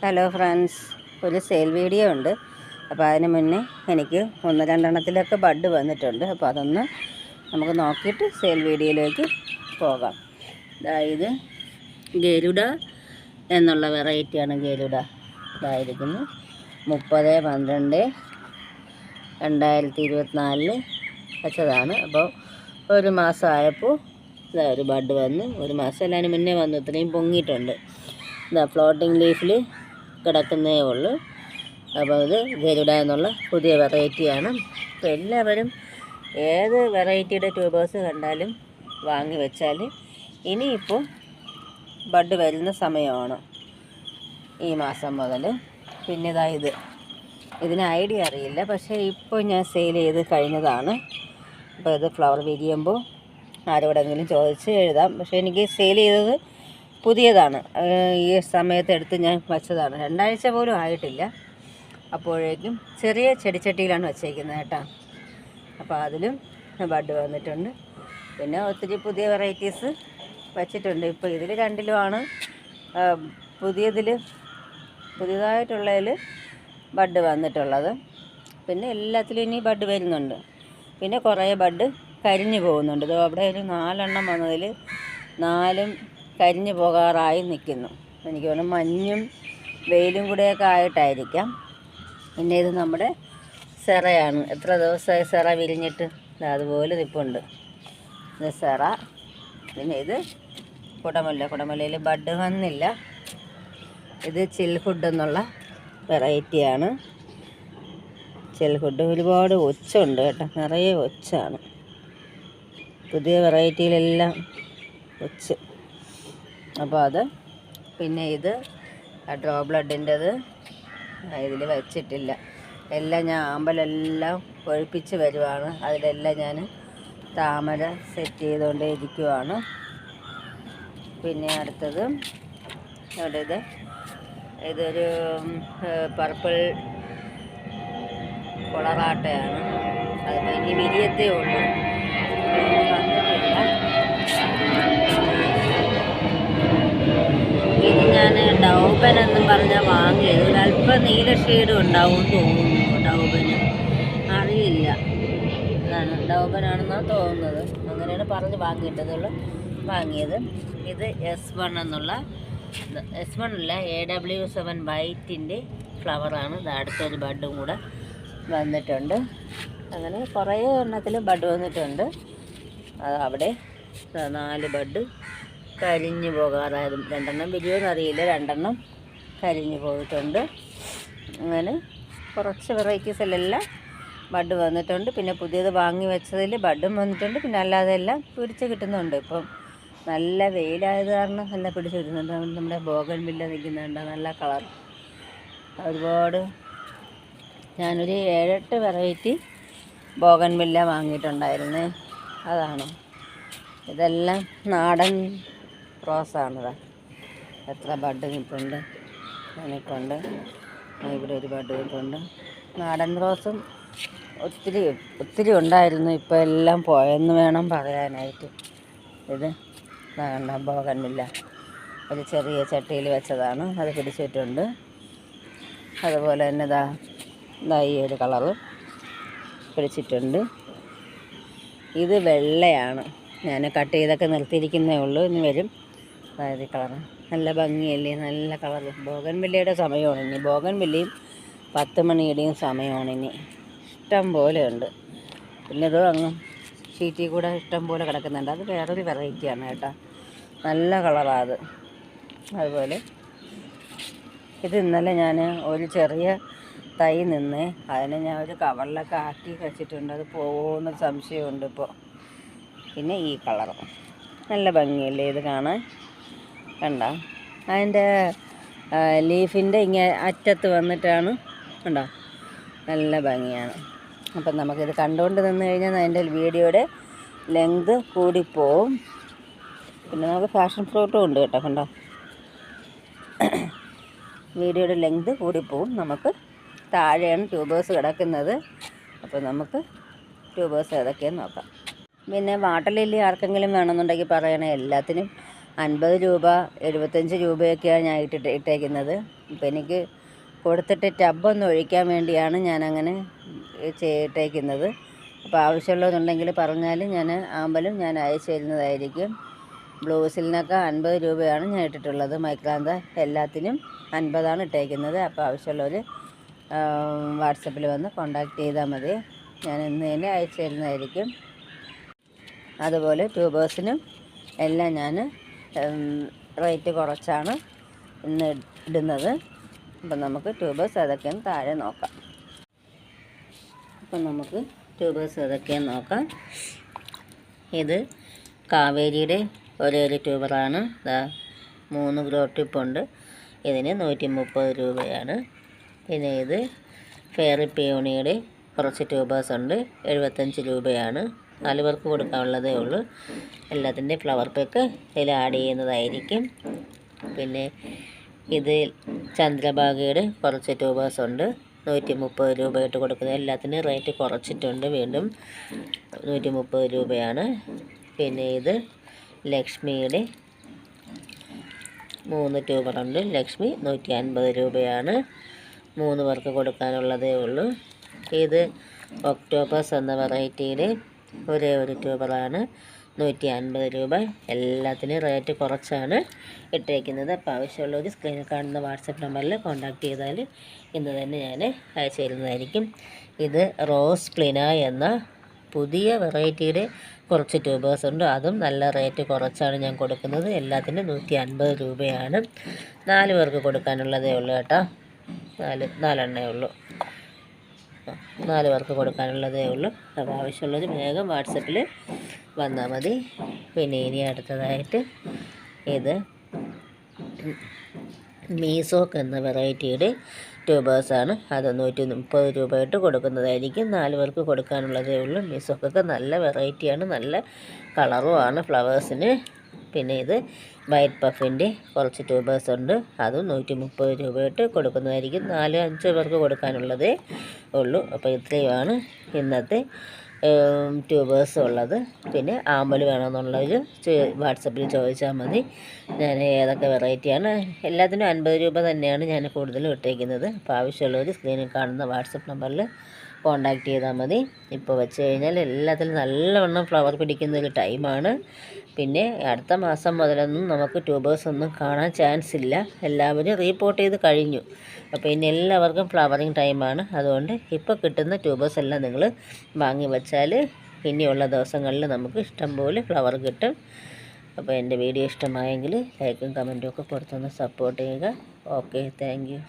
Hello friends, ഒരു sale video ഉണ്ട്. അപ്പോൾ അതിന് മുന്നേ എനിക്ക് 1-2 ബഡ് വന്നിട്ടുണ്ട്. അപ്പോൾ അതൊന്ന് നമുക്ക് നോക്കിയിട്ട് സെയിൽ വീഡിയോയിലേക്ക് പോകാം. അതായത് ഗരുഡ എന്നുള്ള വെറൈറ്റിയാണ്. ഗരുഡ ഇതായിരിക്കുന്നു. 30/12/2024 വെച്ചതാണ്. അപ്പോൾ ഒരു മാസമായപ്പോൾ ഇതാ ഒരു ബഡ് വന്നു. ഒരു മാസം എല്ലാവരും മുന്നേ വന്നു. ഇത്രയും പൊങ്ങിയിട്ടുണ്ട്. ഇതാ ഫ്ലോട്ടിംഗ് ലീഫിൽ കിടക്കുന്നേ ഉള്ളൂ. അപ്പോൾ ഇത് ഗരുഡ എന്നുള്ള പുതിയ വെറൈറ്റിയാണ്. അപ്പോൾ എല്ലാവരും ഏത് വെറൈറ്റിയുടെ ട്യൂബേഴ്സ് കണ്ടാലും വാങ്ങി വെച്ചാൽ ഇനിയിപ്പോൾ ബഡ് വരുന്ന സമയമാണ് ഈ മാസം മുതൽ. പിന്നെ ഇതാ ഇതിന് ഐഡിയ അറിയില്ല, പക്ഷേ ഇപ്പോൾ ഞാൻ സെയിൽ ചെയ്ത് കഴിഞ്ഞതാണ്. അപ്പോൾ ഇത് ഫ്ലവർ വിരിയുമ്പോൾ ആരോടെങ്കിലും ചോദിച്ച് എഴുതാം. പക്ഷേ എനിക്ക് സെയിൽ ചെയ്തത് പുതിയതാണ്. ഈ സമയത്തെടുത്ത് ഞാൻ വച്ചതാണ്. 2 ആഴ്ച പോലും ആയിട്ടില്ല. അപ്പോഴേക്കും ചെറിയ ചെടിച്ചട്ടിയിലാണ് വച്ചേക്കുന്നത് കേട്ടോ. അപ്പോൾ അതിലും ബഡ് വന്നിട്ടുണ്ട്. പിന്നെ ഒത്തിരി പുതിയ വെറൈറ്റീസ് വച്ചിട്ടുണ്ട്. ഇപ്പോൾ ഇതിൽ 2ലുമാണ് പുതിയതായിട്ടുള്ളതിൽ ബഡ് വന്നിട്ടുള്ളത്. പിന്നെ എല്ലാത്തിലും ഇനി ബഡ് വരുന്നുണ്ട്. പിന്നെ കുറേ ബഡ് കരിഞ്ഞു പോകുന്നുണ്ട്. ഇത് അവിടെ ഒരു 4 വന്നതിൽ 4 കരിഞ്ഞു പോകാറായി നിൽക്കുന്നു. എനിക്ക് തോന്നുന്നു മഞ്ഞും വെയിലും കൂടെയൊക്കെ ആയിട്ടായിരിക്കാം. പിന്നെ ഇത് നമ്മുടെ സെറയാണ്. എത്ര ദിവസമായി സെറ വിരിഞ്ഞിട്ട് അതുപോലെ നിൽപ്പുണ്ട്. ഇത് സെറ. പിന്നെ ഇത് കുടമുല്ലയിൽ ബഡ് വന്നില്ല. ഇത് ചിൽഹുഡ് എന്നുള്ള വെറൈറ്റിയാണ്. ചിൽഹുഡ് ഒരുപാട് ഒച്ചുണ്ട് കേട്ടോ, നിറയെ ഒച്ചാണ്. പുതിയ വെറൈറ്റിയിലെല്ലാം ഒച്ച്. അപ്പോൾ അത് പിന്നെ ഇത് ഡ്രോ ബ്ലഡിൻ്റെത് ഇതിൽ വെച്ചിട്ടില്ല. എല്ലാം ഞാൻ ആമ്പലെല്ലാം ഒഴിപ്പിച്ച് വരുവാണ്. അതിലെല്ലാം ഞാൻ താമര സെറ്റ് ചെയ്തുകൊണ്ടേ ഇരിക്കുവാണ്. പിന്നെ അടുത്തത് ഇവിടെ ഇതൊരു പർപ്പിൾ കൊളറാട്ടയാണ്. അതിപ്പോൾ ഇനി വിരിയത്തേ ഉള്ളൂ. ഇത് ഞാൻ ഡൗബൻ എന്നും പറഞ്ഞാൽ വാങ്ങിയത്. ഒരല്പം നീല ഷെയ്ഡും ഉണ്ടാവും തോന്നുന്നു. ഡൗബന് അറിയില്ല, അതാണ് ഡൗബനാണെന്നാണ് തോന്നുന്നത്. അങ്ങനെയാണ് പറഞ്ഞ് വാങ്ങിയത്. ഇത് S1 എന്നുള്ള S1 അല്ല, AW7 വൈറ്റിൻ്റെ ഫ്ലവറാണ്. ഇത് അടുത്തൊരു ബഡും കൂടെ വന്നിട്ടുണ്ട്. അങ്ങനെ കുറേ എണ്ണത്തിൽ ബഡ് വന്നിട്ടുണ്ട്. അത് അവിടെ 4 ബഡ് കരിഞ്ഞു പോകാറായതും 2 വിരിയോന്ന് അറിയില്ല. 2 കരിഞ്ഞു പോയിട്ടുണ്ട്. അങ്ങനെ കുറച്ച് വെറൈറ്റീസിലെല്ലാം ബഡ് വന്നിട്ടുണ്ട്. പിന്നെ പുതിയത് വാങ്ങി വെച്ചതിൽ ബഡും വന്നിട്ടുണ്ട്. പിന്നെ അല്ലാതെ എല്ലാം പിടിച്ച് കിട്ടുന്നുണ്ട്. ഇപ്പം നല്ല വെയിലായത് കാരണം നല്ല പിടിച്ച് കിട്ടുന്നുണ്ട്. നമ്മുടെ ബോഗൺവില്ല നിൽക്കുന്നുണ്ട്, നല്ല കളർ. ഒരുപാട് ഞാനൊരു 7-8 വെറൈറ്റി ബോഗൺവില്ല വാങ്ങിയിട്ടുണ്ടായിരുന്നേ. അതാണ്. ഇതെല്ലാം നാടൻ റോസാണിത്. എത്ര ബഡ് നിൽപ്പുണ്ട്. ഇവിടെ ഒരു ബഡ് നിൽപ്പുണ്ട്. നാടൻ റോസും ഒത്തിരി ഉണ്ടായിരുന്നു. ഇപ്പോൾ എല്ലാം പോയെന്ന് വേണം പറയാനായിട്ട്. ഇത് കണ്ട ബോഗൺവില്ല ഒരു ചെറിയ ചട്ടിയിൽ വെച്ചതാണ്. അത് പിടിച്ചിട്ടുണ്ട്. അതുപോലെ തന്നെ ഈ ഒരു കളറ് പിടിച്ചിട്ടുണ്ട്. ഇത് വെള്ളയാണ്. ഞാൻ കട്ട് ചെയ്തൊക്കെ നിർത്തിയിരിക്കുന്നേ ഉള്ളൂ. ഇനി വരും. അതായത് കളറ് നല്ല ഭംഗിയല്ലേ, നല്ല കളറ്. ബോഗൺവില്ലയുടെ സമയമാണ് ഇനി. ബോഗൺവില്ലയും 10 മണിയുടെയും സമയമാണ് ഇനി. ഇഷ്ടം പോലെ ഉണ്ട്. പിന്നെ ഇത് അങ്ങ് ഷീറ്റിൽ കൂടെ ഇഷ്ടം പോലെ കിടക്കുന്നുണ്ട്. അത് വേറൊരു വെറൈറ്റിയാണ് കേട്ടോ, നല്ല കളറാണ് അത്. അതുപോലെ ഇത് ഇന്നലെ ഞാൻ ഒരു ചെറിയ തൈ നിന്നേ, അതിനെ ഞാൻ ഒരു കവറിലൊക്കെ ആക്കി വെച്ചിട്ടുണ്ട്. അത് പോകുമെന്നൊരു സംശയമുണ്ട് ഇപ്പോൾ. പിന്നെ ഈ കളറ് നല്ല ഭംഗിയല്ലേ ഇത് കാണാൻ. കണ്ട അതിൻ്റെ ലീഫിൻ്റെ അറ്റത്ത് വന്നിട്ടാണ്. കണ്ടോ, നല്ല ഭംഗിയാണ്. അപ്പം നമുക്കിത് കണ്ടുകൊണ്ട് നിന്ന് കഴിഞ്ഞാൽ അതിൻ്റെ വീഡിയോയുടെ ലെങ്ത് കൂടിപ്പോവും. പിന്നെ നമുക്ക് ഫാഷൻ ഫ്രൂട്ടും ഉണ്ട് കേട്ടോ. കണ്ടോ, വീഡിയോയുടെ ലെങ്ത് കൂടിപ്പോവും. നമുക്ക് താഴെയാണ് ട്യൂബേഴ്സ് കിടക്കുന്നത്. അപ്പോൾ നമുക്ക് ട്യൂബേഴ്സ് ഏതൊക്കെയെന്ന് നോക്കാം. പിന്നെ വാട്ടർ ലില്ലി ആർക്കെങ്കിലും വേണമെന്നുണ്ടെങ്കിൽ പറയണേ. എല്ലാത്തിനും 50 രൂപ 75 രൂപയൊക്കെയാണ് ഞാൻ ഇട്ടേക്കുന്നത്. ഇപ്പം എനിക്ക് കൊടുത്തിട്ട് ടബൊന്ന് ഒഴിക്കാൻ വേണ്ടിയാണ് ഞാനങ്ങനെ ഇട്ടേക്കുന്നത്. അപ്പോൾ ആവശ്യമുള്ളതുണ്ടെങ്കിൽ പറഞ്ഞാൽ ഞാൻ ആമ്പലും ഞാൻ അയച്ചു തരുന്നതായിരിക്കും. ബ്ലൗസിനൊക്കെ 50 രൂപയാണ് ഞാൻ ഇട്ടിട്ടുള്ളത്. മൈക്രാന്ത എല്ലാത്തിനും 50ആണ് ഇട്ടേക്കുന്നത്. അപ്പോൾ ആവശ്യമുള്ളവർ വാട്സപ്പിൽ വന്ന് കോണ്ടാക്ട് ചെയ്താൽ മതി. ഞാൻ ഇന്ന് തന്നെ അയച്ചു തരുന്നതായിരിക്കും. അതുപോലെ ട്യൂബേഴ്സിനും എല്ലാം ഞാൻ റേറ്റ് കുറച്ചാണ് ഇന്ന് ഇടുന്നത്. അപ്പം നമുക്ക് ട്യൂബേഴ്സ് ഏതൊക്കെയെന്ന് താഴെ നോക്കാം. അപ്പം നമുക്ക് ട്യൂബേഴ്സ് ഏതൊക്കെയെന്ന് നോക്കാം. ഇത് കാവേരിയുടെ ഒരേ ഒരു ട്യൂബറാണ്. 3 ഗ്രോ ടിപ്പുണ്ട്. ഇതിന് 130 രൂപയാണ്. പിന്നെ ഇത് ഫെയറി പിയോണിയുടെ കുറച്ച് ട്യൂബേഴ്സ് ഉണ്ട്. 75 രൂപയാണ്. 4 പേർക്ക് കൊടുക്കാനുള്ളതേ ഉള്ളൂ. എല്ലാത്തിൻ്റെ ഫ്ലവർ പേക്ക് ഇതിൽ ആഡ് ചെയ്യുന്നതായിരിക്കും. പിന്നെ ഇത് ചന്ദ്രഭാഗയുടെ കുറച്ച് ട്യൂബേഴ്സ് ഉണ്ട്. 130 രൂപയായിട്ട് കൊടുക്കുന്നത്. എല്ലാത്തിനും റേറ്റ് കുറച്ചിട്ടുണ്ട്. വീണ്ടും 130 രൂപയാണ്. പിന്നെ ഇത് ലക്ഷ്മിയുടെ 3 ട്യൂബറുണ്ട്. ലക്ഷ്മി 150 രൂപയാണ്. 3 പേർക്ക് കൊടുക്കാനുള്ളതേ ഉള്ളൂ. ഇത് ഒക്ടോപ്പസ് എന്ന വെറൈറ്റിയുടെ ഒരേ ഒരു ട്യൂബറാണ്. 150 രൂപ. എല്ലാത്തിനും റേറ്റ് കുറച്ചാണ് ഇട്ടേക്കുന്നത്. അപ്പോൾ ആവശ്യമുള്ളവർ സ്ക്രീനിൽ കാണുന്ന വാട്സപ്പ് നമ്പറിൽ കോൺടാക്റ്റ് ചെയ്താൽ ഇന്ന് തന്നെ ഞാൻ അയച്ചു തരുന്നതായിരിക്കും. ഇത് റോസ് പ്ലിന എന്ന പുതിയ വെറൈറ്റിയുടെ കുറച്ച് ട്യൂബേഴ്സ് ഉണ്ട്. അതും നല്ല റേറ്റ് കുറച്ചാണ് ഞാൻ കൊടുക്കുന്നത്. എല്ലാത്തിനും 150 രൂപയാണ്. 4 പേർക്ക് കൊടുക്കാനുള്ളതേ ഉള്ളൂ കേട്ടോ. 4 എണ്ണേ ഉള്ളൂ. 4 പേർക്ക് കൊടുക്കാനുള്ളതേ ഉള്ളൂ. അപ്പോൾ ആവശ്യമുള്ളവർ വേഗം വാട്സപ്പിൽ വന്നാൽ മതി. പിന്നെ ഇനി അടുത്തതായിട്ട് ഇത് മീസോക്ക് എന്ന വെറൈറ്റിയുടെ ട്യൂബേഴ്സാണ്. അത് 130 രൂപയായിട്ട് കൊടുക്കുന്നതായിരിക്കും. 4 പേർക്ക് കൊടുക്കാനുള്ളതേ ഉള്ളൂ. മീസോക്കൊക്കെ നല്ല വെറൈറ്റിയാണ്. നല്ല കളറുമാണ് ഫ്ലവേഴ്സിന്. പിന്നെ ഇത് വൈറ്റ് പഫിൻ്റെ കുറച്ച് ട്യൂബേഴ്സ് ഉണ്ട്. അതും 130 രൂപയായിട്ട് കൊടുക്കുന്നതായിരിക്കും. 4-5 പേർക്ക് കൊടുക്കാനുള്ളതേ ഉള്ളൂ. അപ്പോൾ ഇത്രയുമാണ് ഇന്നത്തെ ട്യൂബേഴ്സ് ഉള്ളത്. പിന്നെ ആമ്പൽ വേണമെന്നുള്ളവർ വാട്സപ്പിൽ ചോദിച്ചാൽ മതി. ഞാൻ ഏതൊക്കെ വെറൈറ്റിയാണ്. എല്ലാത്തിനും 50 രൂപ തന്നെയാണ് ഞാൻ കൂടുതലും ഇട്ടേക്കുന്നത്. അപ്പോൾ ആവശ്യമുള്ളവർ സ്ക്രീനിൽ കാണുന്ന വാട്സപ്പ് നമ്പറിൽ കോണ്ടാക്ട് ചെയ്താൽ മതി. ഇപ്പോൾ വെച്ച് കഴിഞ്ഞാൽ എല്ലാത്തിലും നല്ലവണ്ണം ഫ്ലവർ പിടിക്കുന്നൊരു ടൈമാണ്. പിന്നെ അടുത്ത മാസം മുതലൊന്നും നമുക്ക് ട്യൂബേഴ്സ് ഒന്നും കാണാൻ ചാൻസ് ഇല്ല. എല്ലാവരും റീപോർട്ട് ചെയ്ത് കഴിഞ്ഞു. അപ്പോൾ ഇനി എല്ലാവർക്കും ഫ്ലവറിങ് ടൈമാണ്. അതുകൊണ്ട് ഇപ്പോൾ കിട്ടുന്ന ട്യൂബേഴ്സ് എല്ലാം നിങ്ങൾ വാങ്ങി വെച്ചാൽ ഇനിയുള്ള ദിവസങ്ങളിൽ നമുക്ക് ഇഷ്ടംപോലെ ഫ്ലവർ കിട്ടും. അപ്പോൾ എൻ്റെ വീഡിയോ ഇഷ്ടമായെങ്കിൽ ലൈക്കും കമൻറ്റും ഒക്കെ കൊടുത്തൊന്ന് സപ്പോർട്ട് ചെയ്യുക. Okay, thank you.